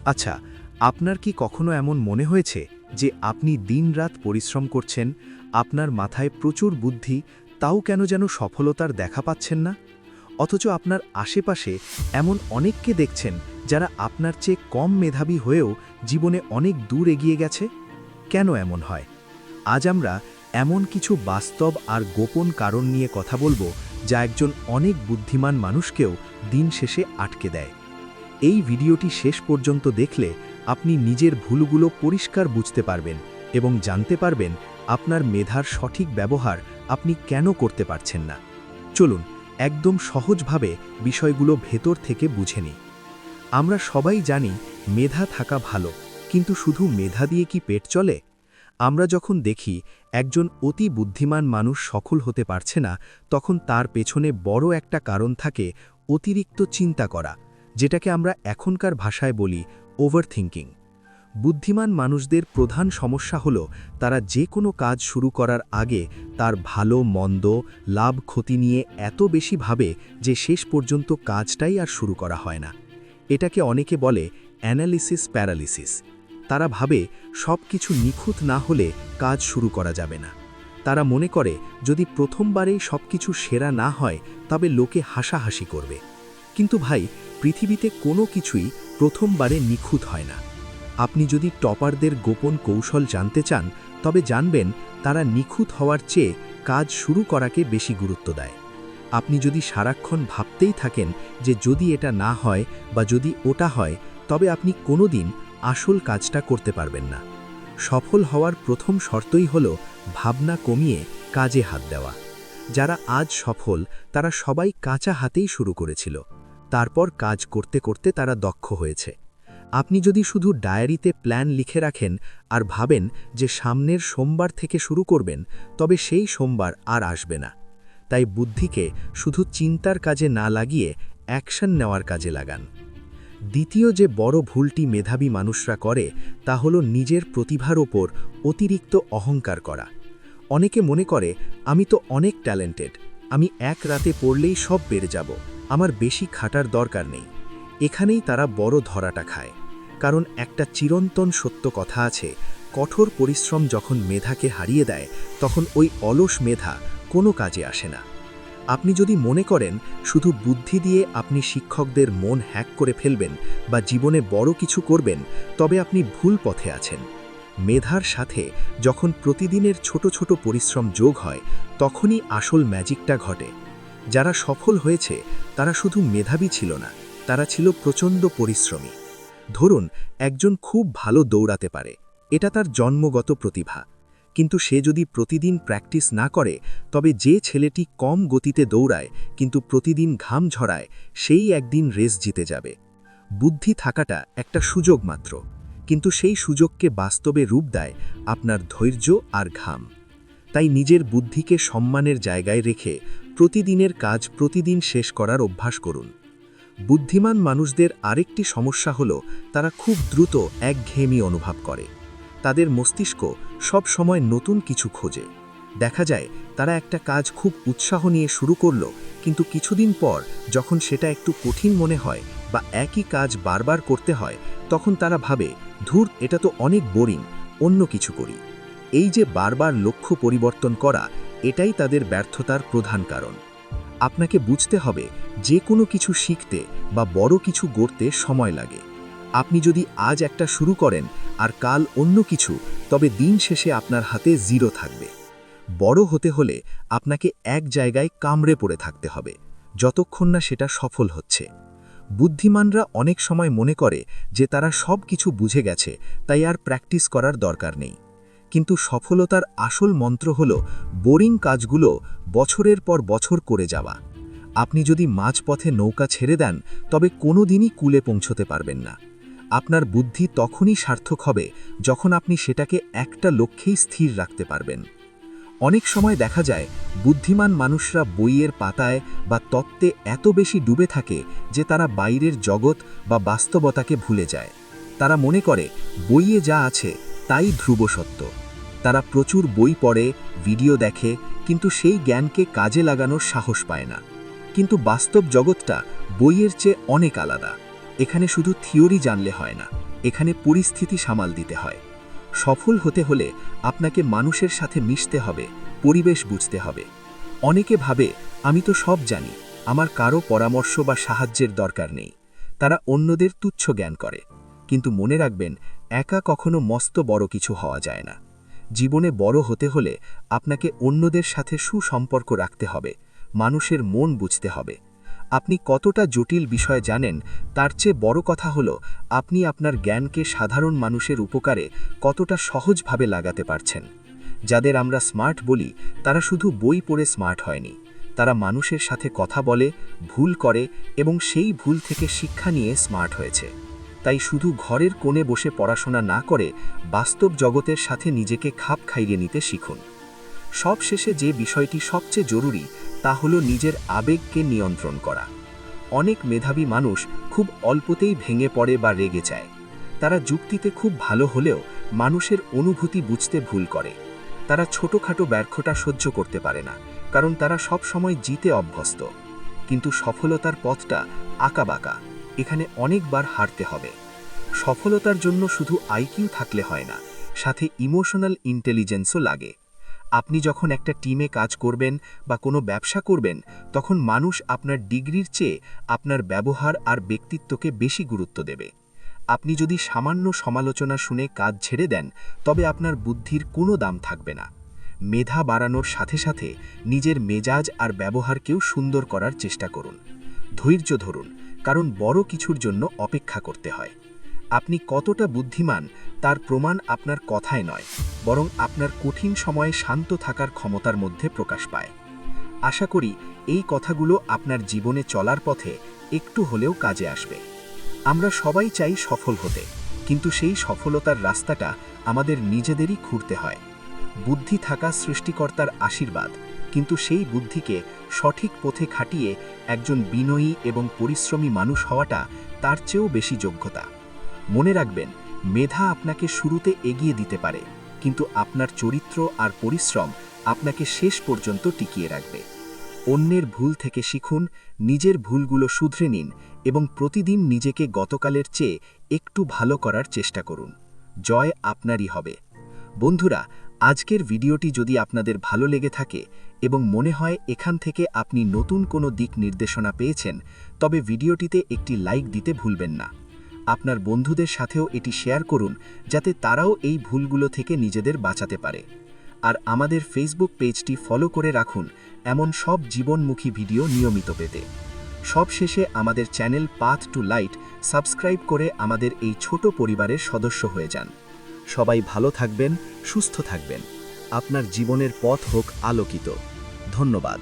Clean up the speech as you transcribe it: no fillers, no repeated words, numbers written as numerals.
আচ্ছা, আপনার কি কখনো এমন মনে হয়েছে যে আপনি দিনরাত পরিশ্রম করছেন, আপনার মাথায় প্রচুর বুদ্ধি, তাও কেন যেন সফলতার দেখা পাচ্ছেন না? অথচ আপনার আশেপাশে এমন অনেককে দেখছেন যারা আপনার চেয়ে কম মেধাবী হয়েও জীবনে অনেক দূর এগিয়ে গেছে? কেন এমন হয়? আজ আমরা এমন কিছু বাস্তব আর গোপন কারণ নিয়ে কথা বলবো যা একজন অনেক বুদ্ধিমান মানুষকেও দিন শেষে আটকে দেয়। এই ভিডিওটি শেষ পর্যন্ত দেখলে আপনি নিজের ভুলগুলো পরিষ্কার বুঝতে পারবেন এবং জানতে পারবেন আপনার মেধার সঠিক ব্যবহার আপনি কেন করতে পারছেন না। চলুন একদম সহজভাবে বিষয়গুলো ভেতর থেকে বুঝে নিই। আমরা সবাই জানি মেধা থাকা ভালো, কিন্তু শুধু মেধা দিয়ে কি পেট চলে? আমরা যখন দেখি একজন অতি বুদ্ধিমান মানুষ সফল হতে পারছে না, তখন তার পেছনে বড় একটা কারণ থাকে অতিরিক্ত চিন্তা করা, যেটাকে আমরা এখনকার ভাষায় বলি ওভারথিংকিং। বুদ্ধিমান মানুষদের প্রধান সমস্যা হলো তারা যে কোনো কাজ শুরু করার আগে তার ভালো মন্দ, লাভ ক্ষতি নিয়ে এত বেশি ভাবে যে শেষ পর্যন্ত কাজটাই আর শুরু করা হয় না। এটাকে অনেকে বলে অ্যানালিসিস প্যারালিসিস। তারা ভাবে সব কিছু নিখুঁত না হলে কাজ শুরু করা যাবে না। তারা মনে করে যদি প্রথমবারেই সব কিছু সেরা না হয় তবে লোকে হাসাহাসি করবে। কিন্তু ভাই, পৃথিবীতে কোনো কিছুই প্রথমবারে নিখুঁত হয় না। আপনি যদি টপারদের গোপন কৌশল জানতে চান, তবে জানবেন তারা নিখুঁত হওয়ার চেয়ে কাজ শুরু করাকে বেশি গুরুত্ব দেয়। আপনি যদি সারাক্ষণ ভাবতেই থাকেন যে যদি এটা না হয় বা যদি ওটা হয়, তবে আপনি কোনোদিন আসল কাজটা করতে পারবেন না। সফল হওয়ার প্রথম শর্তই হলো ভাবনা কমিয়ে কাজে হাত দেওয়া। যারা আজ সফল তারা সবাই কাঁচা হাতেই শুরু করেছিল, তারপর কাজ করতে করতে তারা দক্ষ হয়েছে। আপনি যদি শুধু ডায়েরিতে প্ল্যান লিখে রাখেন আর ভাবেন যে সামনের সোমবার থেকে শুরু করবেন, তবে সেই সোমবার আর আসবে না। তাই বুদ্ধিকে শুধু চিন্তার কাজে না লাগিয়ে অ্যাকশন নেওয়ার কাজে লাগান। দ্বিতীয় যে বড় ভুলটি মেধাবী মানুষরা করে তা হলো নিজের প্রতিভার ওপর অতিরিক্ত অহংকার করা। অনেকে মনে করে আমি তো অনেক ট্যালেন্টেড, আমি এক রাতে পড়লেই সব বেড়ে যাব, আমার বেশি খাটার দরকার নেই। এখানেই তারা বড় ধরাটা খায়। কারণ একটা চিরন্তন সত্য কথা আছে, কঠোর পরিশ্রম যখন মেধাকে হারিয়ে দেয় তখন ওই অলস মেধা কোনো কাজে আসে না। আপনি যদি মনে করেন শুধু বুদ্ধি দিয়ে আপনি শিক্ষকদের মন হ্যাক করে ফেলবেন বা জীবনে বড় কিছু করবেন, তবে আপনি ভুল পথে আছেন। মেধার সাথে যখন প্রতিদিনের ছোট ছোট পরিশ্রম যোগ হয়, তখনই আসল ম্যাজিকটা ঘটে। যারা সফল হয়েছে তারা শুধু মেধাবী ছিল না, তারা ছিল প্রচণ্ড পরিশ্রমী। ধরুন একজন খুব ভালো দৌড়াতে পারে, এটা তার জন্মগত প্রতিভা। কিন্তু সে যদি প্রতিদিন প্র্যাকটিস না করে, তবে যে ছেলেটি কম গতিতে দৌড়ায় কিন্তু প্রতিদিন ঘাম ঝরায়, সেই একদিন রেস জিতে যাবে। বুদ্ধি থাকাটা একটা সুযোগ মাত্র, কিন্তু সেই সুযোগকে বাস্তবে রূপ দেয় আপনার ধৈর্য আর ঘাম। তাই নিজের বুদ্ধিকে সম্মানের জায়গায় রেখে প্রতিদিনের কাজ প্রতিদিন শেষ করার অভ্যাস করুন। বুদ্ধিমান মানুষদের আরেকটি সমস্যা হলো তারা খুব দ্রুত একঘেয়েমি অনুভব করে। তাদের মস্তিষ্ক সব সময় নতুন কিছু খোঁজে। দেখা যায় তারা একটা কাজ খুব উৎসাহ নিয়ে শুরু করলো, কিন্তু কিছুদিন পর যখন সেটা একটু কঠিন মনে হয় বা একই কাজ বারবার করতে হয়, তখন তারা ভাবে ধুর, এটা তো অনেক বোরিং, অন্য কিছু করি। এই যে বারবার লক্ষ্য পরিবর্তন করা, এটাই তাদের ব্যর্থতার প্রধান কারণ। আপনাকে বুঝতে হবে যে কোনো কিছু শিখতে বা বড় কিছু গড়তে সময় লাগে। আপনি যদি আজ একটা শুরু করেন আর কাল অন্য কিছু, তবে দিন শেষে আপনার হাতে জিরো থাকবে। বড় হতে হলে আপনাকে এক জায়গায় কামড়ে পড়ে থাকতে হবে, যতক্ষণ না সেটা সফল হচ্ছে। বুদ্ধিমানরা অনেক সময় মনে করে যে তারা সব কিছু বুঝে গেছে, তাই আর প্র্যাকটিস করার দরকার নেই। কিন্তু সফলতার আসল মন্ত্র হল বোরিং কাজগুলো বছরের পর বছর করে যাওয়া। আপনি যদি মাঝপথে নৌকা ছেড়ে দেন, তবে কোনো দিনই কূলে পৌঁছতে পারবেন না। আপনার বুদ্ধি তখনই সার্থক হবে যখন আপনি সেটাকে একটা লক্ষ্যেই স্থির রাখতে পারবেন। অনেক সময় দেখা যায় বুদ্ধিমান মানুষরা বইয়ের পাতায় বা তত্ত্বে এত বেশি ডুবে থাকে যে তারা বাইরের জগৎ বা বাস্তবতাকে ভুলে যায়। তারা মনে করে বইয়ে যা আছে তাই ধ্রুব সত্য। তারা প্রচুর বই পড়ে, ভিডিও দেখে, কিন্তু সেই জ্ঞানকে কাজে লাগানোর সাহস পায় না। কিন্তু বাস্তব জগৎটা বইয়ের চেয়ে অনেক আলাদা। এখানে শুধু থিওরি জানলে হয় না, এখানে পরিস্থিতি সামাল দিতে হয়। সফল হতে হলে আপনাকে মানুষের সাথে মিশতে হবে, পরিবেশ বুঝতে হবে। অনেকে ভাবে আমি তো সব জানি, আমার কারো পরামর্শ বা সাহায্যের দরকার নেই। তারা অন্যদের তুচ্ছ জ্ঞান করে। কিন্তু মনে রাখবেন, একা কখনো মস্ত বড় কিছু হওয়া যায় না। জীবনে বড় হতে হলে আপনাকে অন্যদের সাথে সুসম্পর্ক রাখতে হবে, মানুষের মন বুঝতে হবে। আপনি কতটা জটিল বিষয় জানেন তার চেয়ে বড় কথা হলো আপনি আপনার জ্ঞানকে সাধারণ মানুষের উপকারে কতটা সহজভাবে লাগাতে পারছেন। যাদের আমরা স্মার্ট বলি তারা শুধু বই পড়ে স্মার্ট হয়নি, তারা মানুষের সাথে কথা বলে, ভুল করে এবং সেই ভুল থেকে শিক্ষা নিয়ে স্মার্ট হয়েছে। তাই শুধু ঘরের কোণে বসে পড়াশোনা না করে বাস্তব জগতের সাথে নিজেকে খাপ খাইয়ে নিতে শিখুন। সবশেষে যে বিষয়টি সবচেয়ে জরুরি তা হলো নিজের আবেগকে নিয়ন্ত্রণ করা। অনেক মেধাবী মানুষ খুব অল্পতেই ভেঙে পড়ে বা রেগে যায়। তারা যুক্তিতে খুব ভালো হলেও মানুষের অনুভূতি বুঝতে ভুল করে। তারা ছোটখাটো ব্যর্থতা সহ্য করতে পারে না, কারণ তারা সব সময় জিতে অভ্যস্ত। কিন্তু সফলতার পথটা আঁকাবাঁকা, এখানে অনেকবার হারতে হবে। সফলতার জন্য শুধু আইকিউ থাকলে হয় না, সাথে ইমোশনাল ইন্টেলিজেন্সও লাগে। আপনি যখন একটা টিমে কাজ করবেন বা কোনো ব্যবসা করবেন, তখন মানুষ আপনার ডিগ্রির চেয়ে আপনার ব্যবহার আর ব্যক্তিত্বকে বেশি গুরুত্ব দেবে। আপনি যদি সামান্য সমালোচনা শুনে কাজ ছেড়ে দেন, তবে আপনার বুদ্ধির কোনো দাম থাকবে না। মেধা বাড়ানোর সাথে সাথে নিজের মেজাজ আর ব্যবহারকেও সুন্দর করার চেষ্টা করুন। ধৈর্য ধরুন, কারণ বড় কিছুর জন্য অপেক্ষা করতে হয়। আপনি কতটা বুদ্ধিমান তার প্রমাণ আপনার কথায় নয়, বরং আপনার কঠিন সময়ে শান্ত থাকার ক্ষমতার মধ্যে প্রকাশ পায়। আশা করি এই কথাগুলো আপনার জীবনে চলার পথে একটু হলেও কাজে আসবে। আমরা সবাই চাই সফল হতে, কিন্তু সেই সফলতার রাস্তাটা আমাদের নিজেদেরই খুঁড়তে হয়। বুদ্ধি থাকা সৃষ্টিকর্তার আশীর্বাদ, কিন্তু সেই বুদ্ধিকে সঠিক পথে খাটিয়ে একজন বিনয়ী এবং পরিশ্রমী মানুষ হওয়াটা তার চেয়েও বেশি যোগ্যতা। মনে রাখবেন, মেধা আপনাকে শুরুতে এগিয়ে দিতে পারে, কিন্তু আপনার চরিত্র আর পরিশ্রম আপনাকে শেষ পর্যন্ত টিকিয়ে রাখবে। অন্যের ভুল থেকে শিখুন, নিজের ভুলগুলো শুধরে নিন এবং প্রতিদিন নিজেকে গতকালের চেয়ে একটু ভালো করার চেষ্টা করুন। জয় আপনারই হবে। বন্ধুরা, আজকের ভিডিওটি যদি আপনাদের ভালো লেগে থাকে এবং মনে হয় এখান থেকে আপনি নতুন কোনো দিক নির্দেশনা পেয়েছেন, তবে ভিডিওটিতে একটি লাইক দিতে ভুলবেন না। আপনার বন্ধুদের সাথেও এটি শেয়ার করুন, যাতে তারাও এই ভুলগুলো থেকে নিজেদের বাঁচাতে পারে। আর আমাদের ফেসবুক পেজটি ফলো করে রাখুন এমন সব জীবনমুখী ভিডিও নিয়মিত পেতে। সবশেষে আমাদের channel path to light subscribe করে আমাদের এই ছোট পরিবারের সদস্য হয়ে যান। সবাই ভালো থাকবেন, সুস্থ থাকবেন। আপনার জীবনের পথ হোক আলোকিত। ধন্যবাদ।